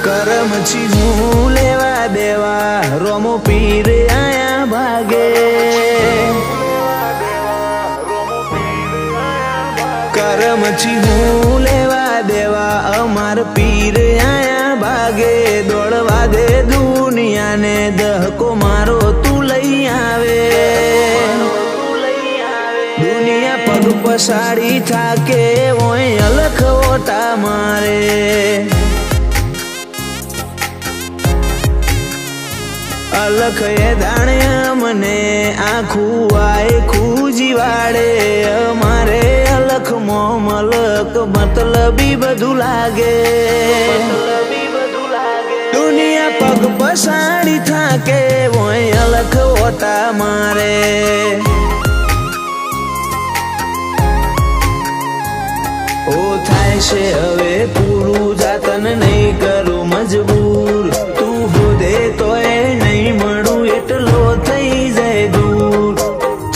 करम छी हूँ लेवा देवा रोमो पीर आया भागे करम छी हूँ लेवा देवा अमार पीर आया भागे दौड़वा दे दुनिया ने दहको मारो तू लई आवे दुनिया पग पसाड़ी थाके ओए अलख ओटा मारे अलख ए दाणे मने आखू आए खूजीवाड़े अमारे अलख मो मलक मतलबी बधु लागे दुनिया पग पसाड़ी थाके ओए अलख ओटा मारे ओ थाय छे हवे पूरू जातन नहीं करू मजबूर तू होदे तोय नहीं मळू एटलो थई जाय दूर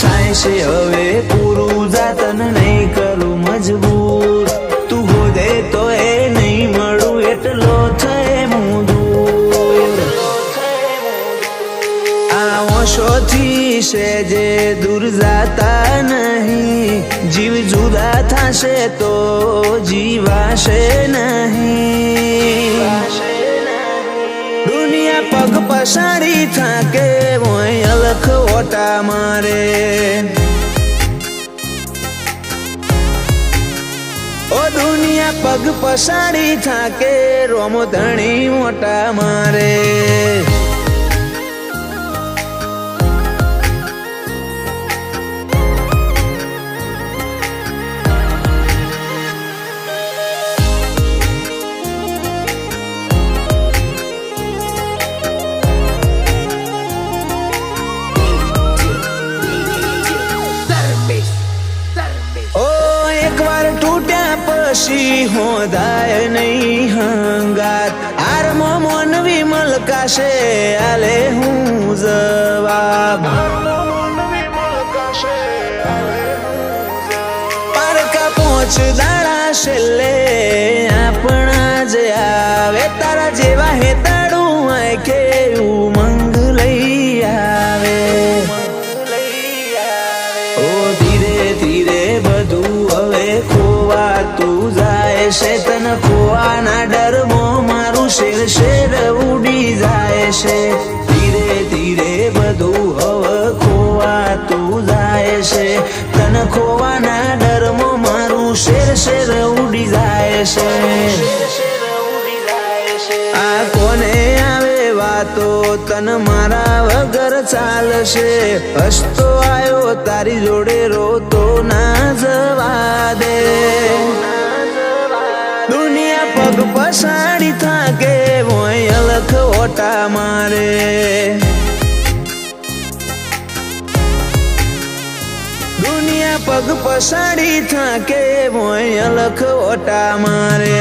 थाय छे हवे पूरू जातन नहीं करू मजबूर तू होदे तोय नहीं मळू एटलो थई मु दूर आवो शोथी से जे दूर जाता नहीं जीव जुदा थाशे तो जीवाशे नहीं दुनिया पग पसाड़ी थाके वही अलख ओटा मारे ओ दुनिया पग पसाड़ी थाके रोमो धणी मोटा मारे पशी होदाय नहीं हंगात आरमो मन विमल काशे आले हूँ जवाब पारका पोच दाड़ा शेले अपना जे आवे तारा जेवा हे ताड़ू आए के उमंग लई आवे ओ धीरे धीरे बधु हवे खोवा तू जाए छे तन खोवाना डर मो मारू शेर शेर उड़ी जाए छे धीरे धीरे बधु हव खोवा तू जाए छे तन खोवाना डर मो मारू शेर शेर उड़ी जाए छे आ कोने आवे वातो तन मारा वगर चालशे हसतो आयो तारी जोड़े रोतो ना जवा दे दुनिया पग पसाड़ी थाके वही अलख ओटा मारे दुनिया पग पसाड़ी थाके वही अलख ओटा मारे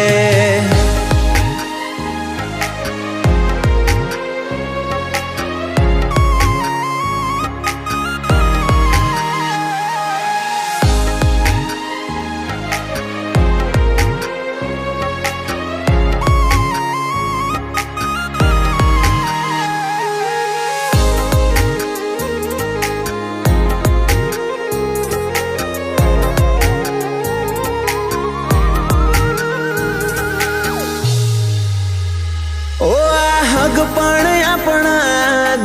पण अपना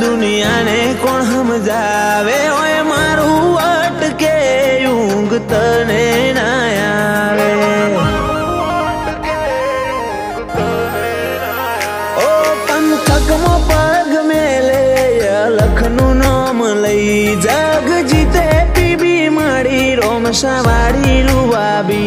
दुनिया ने कौन समझावे ओए मारू अटके यूंग तने ना आवे ओ पंथक मो पग मेले लखनु नाम लई जग जीते पीबी माड़ी रोम सवाड़ी रुवाबी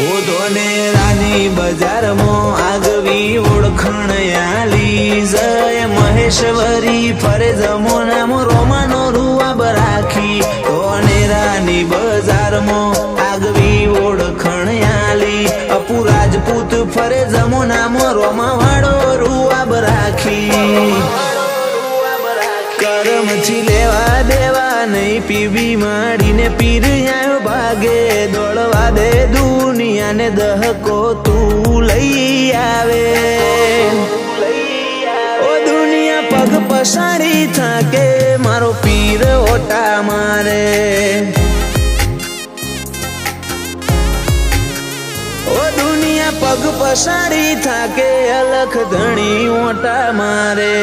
ओ दोने रानी बजार मो आगवी ओळखण आली जय महेश्वरी फरे जमो नाम रोमानो रुवाब राखी दोने रानी बजार मो आगवी ओळखण आली अपू राजपूत फरे जमो नाम रोमा वाड़ो रुवाब राखी करम थी लेवा देवा नहीं पीवी माड़ी ने पीर आयो भागे दौड़वा दे दुनिया ने दहको तू ले લઈ આવે. ઓ દુનિયા પગ પસાડી થાકે, મારો પીર ઓટા મારે. ઓ દુનિયા પગ પસાડી થાકે, અલખ ધણી ઓટા મારે.